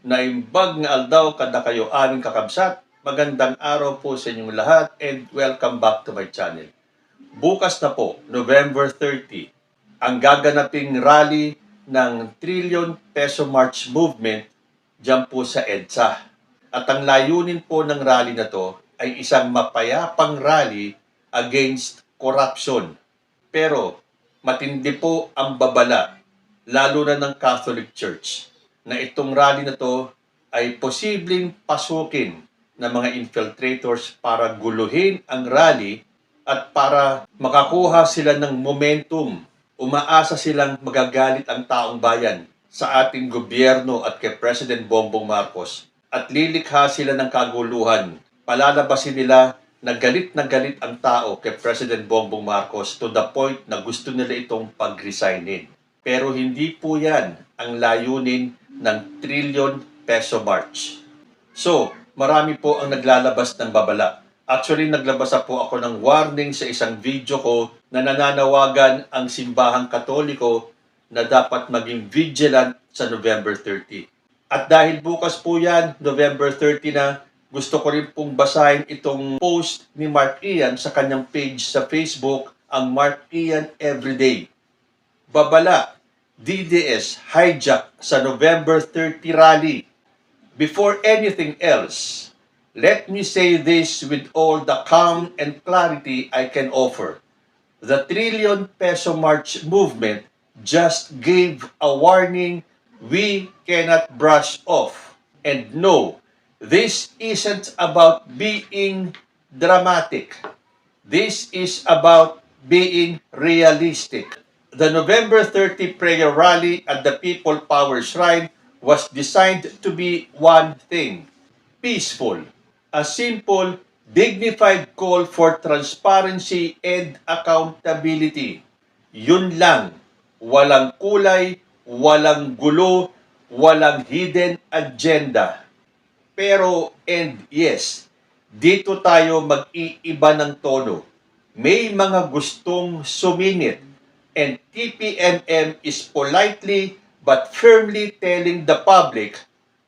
Naimbag nga aldaw kada kayo aming kakabsat. Magandang araw po sa inyong lahat and welcome back to my channel. Bukas na po, November 30, ang gaganaping rally ng Trillion Peso March Movement dyan po sa EDSA. At ang layunin po ng rally na to ay isang mapayapang rally against corruption. Pero matindi po ang babala, lalo na ng Catholic Church, na itong rally na to ay posibleng pasukin ng mga infiltrators para guluhin ang rally at para makakuha sila ng momentum. Umaasa silang magagalit ang taong bayan sa ating gobyerno at kay President Bongbong Marcos at lilikha sila ng kaguluhan. Palalabasin nila na galit ang tao kay President Bongbong Marcos to the point na gusto nila itong pag-resignin. Pero hindi po yan ang layunin ng Trillion Peso March. So, marami po ang naglalabas ng babala. Actually, naglabas po ako ng warning sa isang video ko na nananawagan ang simbahang Katoliko na dapat maging vigilant sa November 30. At dahil bukas po yan, November 30 na, gusto ko rin pong basahin itong post ni Mark Ian sa kanyang page sa Facebook, ang Mark Ian Everyday. Babala, DDS hijack sa November 30 rally. Before anything else, let me say this with all the calm and clarity I can offer. The Trillion Peso March movement just gave a warning we cannot brush off. And no, this isn't about being dramatic. This is about being realistic. The November 30 prayer rally at the People Power Shrine was designed to be one thing: peaceful. A simple, dignified call for transparency and accountability. Yun lang. Walang kulay, walang gulo, walang hidden agenda. Pero, and yes, dito tayo mag-iiba ng tono. May mga gustong sumingit. And TPMM is politely but firmly telling the public,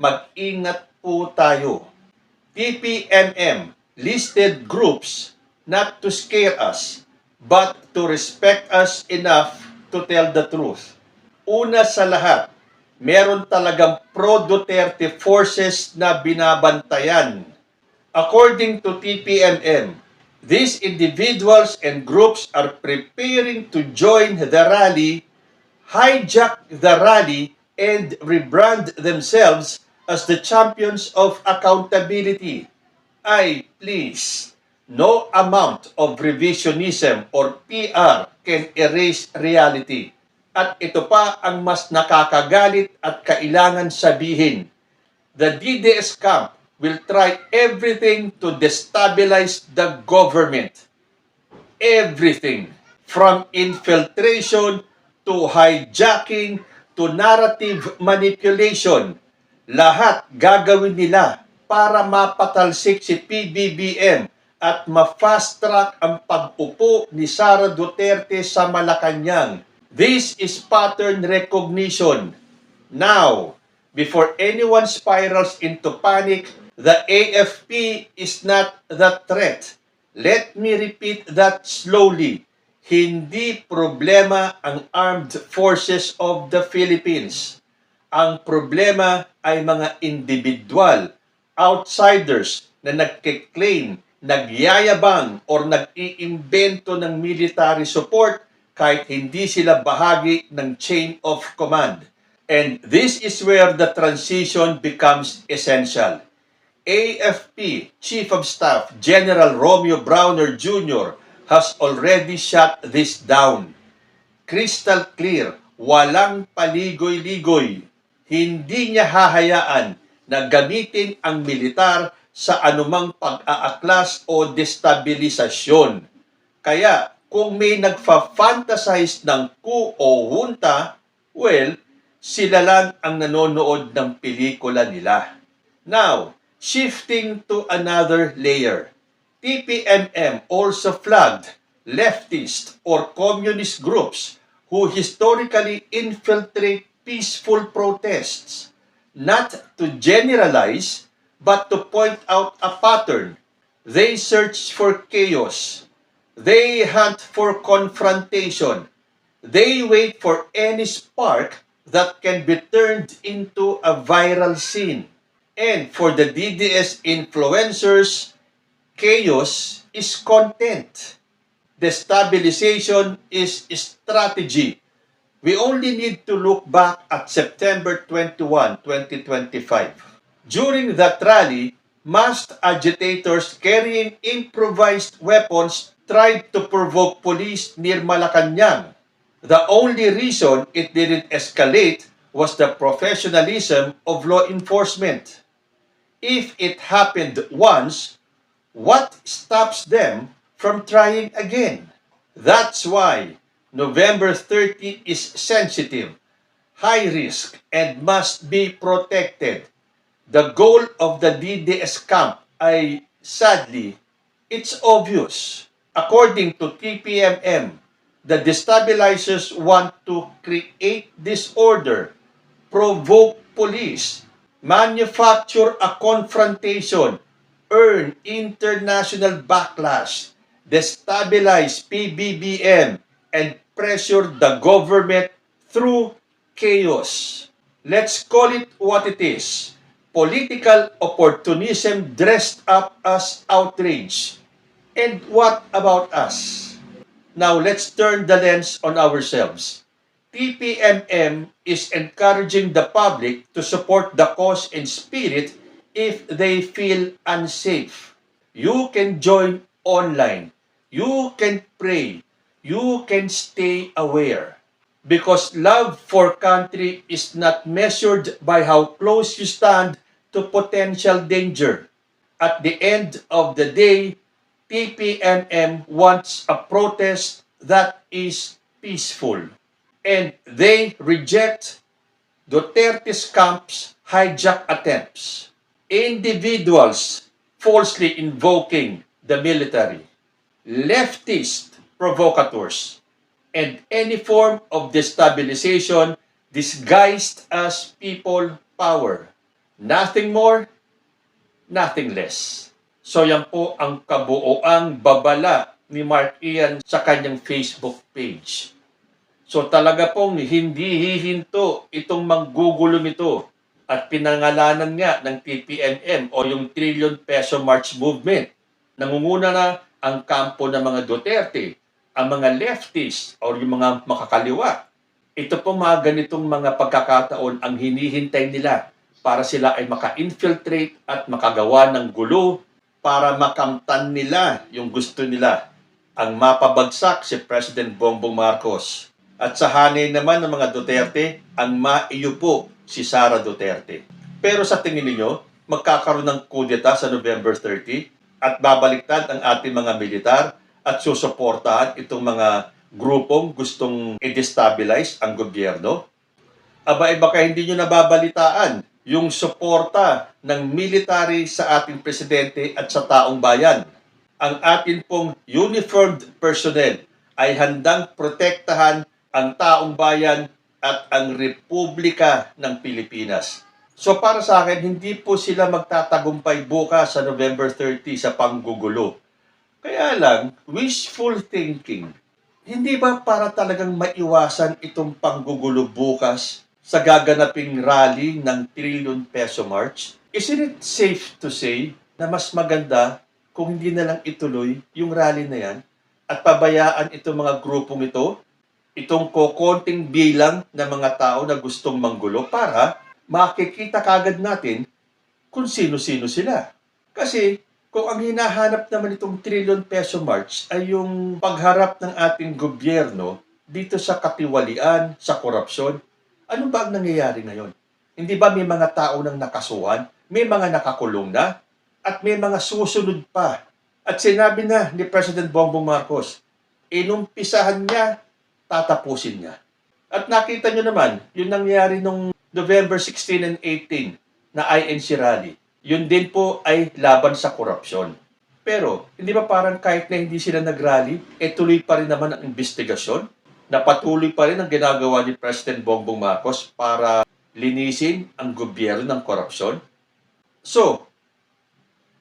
mag-ingat po tayo. TPMM listed groups not to scare us, but to respect us enough to tell the truth. Una sa lahat, meron talagang pro-Duterte forces na binabantayan. According to TPMM, these individuals and groups are preparing to join the rally, hijack the rally, and rebrand themselves as the champions of accountability. Ay, please, no amount of revisionism or PR can erase reality. At ito pa ang mas nakakagalit at kailangan sabihin. The DDS camp will try everything to destabilize the government. Everything. From infiltration to hijacking to narrative manipulation. Lahat gagawin nila para mapatalsik si PBBM at ma-fast track ang pag-upo ni Sara Duterte sa Malacanang. This is pattern recognition. Now, before anyone spirals into panic, the AFP is not the threat. Let me repeat that slowly. Hindi problema ang armed forces of the Philippines. Ang problema ay mga individual, outsiders na nagkiklaim, nagyayabang, or nag-iimbento ng military support kahit hindi sila bahagi ng chain of command. And this is where the transition becomes essential. AFP Chief of Staff General Romeo Browner Jr. has already shut this down. Crystal clear, walang paligoy-ligoy. Hindi niya hahayaan na gamitin ang militar sa anumang pag-aaklas o destabilisasyon. Kaya, kung may nagfa-fantasize ng coup o junta, well, sila lang ang nanonood ng pelikula nila. Now, shifting to another layer, TPMM also flagged leftist or communist groups who historically infiltrate peaceful protests. not to generalize, but to point out a pattern. They search for chaos. They hunt for confrontation. They wait for any spark that can be turned into a viral scene. And for the DDS influencers, chaos is content. Destabilization is strategy. We only need to look back at September 21, 2025. During that rally, masked agitators carrying improvised weapons tried to provoke police near Malacanang. The only reason it didn't escalate was the professionalism of law enforcement. If it happened once, what stops them from trying again? That's why November 30 is sensitive, high risk, and must be protected. The goal of the DDS camp ay, sadly, it's obvious. According to TPMM, the destabilizers want to create disorder, provoke police, manufacture a confrontation, earn international backlash, destabilize PBBM, and pressure the government through chaos. Let's call it what it is. Political opportunism dressed up as outrage. And what about us? Now let's turn the lens on ourselves. TPMM is encouraging the public to support the cause and spirit if they feel unsafe. You can join online. You can pray. You can stay aware. Because love for country is not measured by how close you stand to potential danger. At the end of the day, TPMM wants a protest that is peaceful. And they reject Duterte's camp's hijack attempts. Individuals falsely invoking the military. Leftist provocateurs. And any form of destabilization disguised as people power. Nothing more, nothing less. So yan po ang kabuoang babala ni Mark Ian sa kanyang Facebook page. So talaga pong hindi hihinto itong manggugulong ito at pinangalanan nga ng TPMM o yung Trillion Peso March Movement. Nangunguna na ang kampo ng mga Duterte, ang mga leftists o yung mga makakaliwa. Ito po mga ganitong mga pagkakataon ang hinihintay nila para sila ay maka-infiltrate at makagawa ng gulo para makamtan nila yung gusto nila. Ang mapabagsak si President Bongbong Marcos. At sa hanay naman ng mga Duterte, ang maiupo si Sara Duterte. Pero sa tingin niyo, magkakaroon ng kudeta sa November 30 at babaliktad ang ating mga militar at susuportahan itong mga grupong gustong i-destabilize ang gobyerno? Aba, baka hindi nyo nababalitaan yung suporta ng military sa ating presidente at sa taong bayan. Ang atin pong uniformed personnel ay handang protektahan ang taong bayan at ang Republika ng Pilipinas. So para sa akin, hindi po sila magtatagumpay bukas sa November 30 sa panggugulo. Kaya lang, wishful thinking. Hindi ba para talagang maiwasan itong panggugulo bukas sa gaganaping rally ng Trillion Peso March? Isn't it safe to say na mas maganda kung hindi na lang ituloy yung rally na yan at pabayaan itong mga grupong ito, itong kokonting bilang ng mga tao na gustong manggulo para makikita kagad natin kung sino-sino sila. Kasi kung ang hinahanap naman itong Trillion Peso March ay yung pagharap ng ating gobyerno dito sa katiwalian, sa korupsyon, ano ba ang nangyayari ngayon? Hindi ba may mga tao nang nakasuhan, may mga nakakulong na, at may mga susunod pa? At sinabi na ni President Bongbong Marcos, inumpisahan niya, tatapusin niya. At nakita nyo naman, yung nangyari nung November 16 and 18 na INC rally. Yun din po ay laban sa korupsyon. Pero, hindi ba parang kahit na hindi sila nag-rally, tuloy pa rin naman ang investigasyon? Na patuloy pa rin ang ginagawa ni President Bongbong Marcos para linisin ang gobyerno ng korupsyon? So,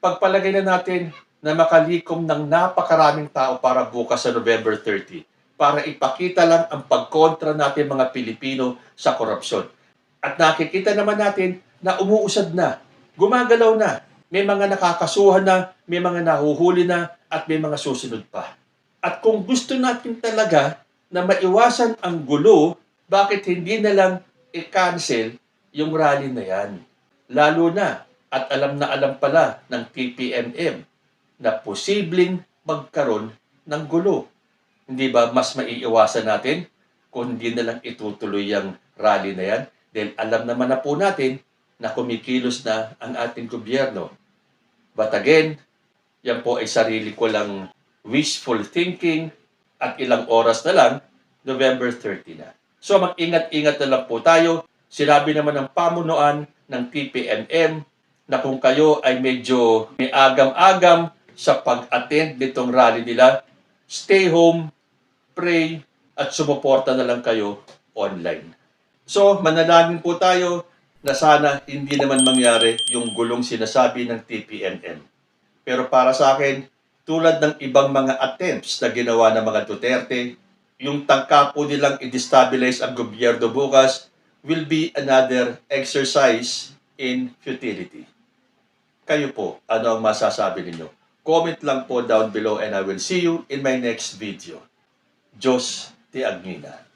pagpalagay na natin na makalikom ng napakaraming tao para bukas sa November 30 para ipakita lang ang pagkontra natin mga Pilipino sa korupsyon. At nakikita naman natin na umuusad na, gumagalaw na, may mga nakakasuhan na, may mga nahuhuli na, at may mga susunod pa. At kung gusto natin talaga na maiwasan ang gulo, bakit hindi na lang i-cancel yung rally na yan? Lalo na, at alam na alam pala ng TPMM na posibleng magkaroon ng gulo. Hindi ba mas maiiwasan natin kung hindi na lang itutuloy yung rally na yan? Dahil alam naman na po natin na kumikilos na ang ating gobyerno. But again, yan po ay sarili ko lang wishful thinking at ilang oras na lang, November 30 na. So mag-ingat-ingat na lang po tayo. Sinabi naman ng pamunuan ng TPMM na kung kayo ay medyo may agam-agam sa pag-attend nitong rally nila, stay home, pray, at sumuporta na lang kayo online. So, manalangin po tayo na sana hindi naman mangyari yung gulong sinasabi ng TPMM. Pero para sa akin, tulad ng ibang mga attempts na ginawa ng mga Duterte, yung tangka po nilang i-destabilize ang gobyerno bukas will be another exercise in futility. Kayo po, ano ang masasabi ninyo? Comment lang po down below and I will see you in my next video. Diyos te Agnina.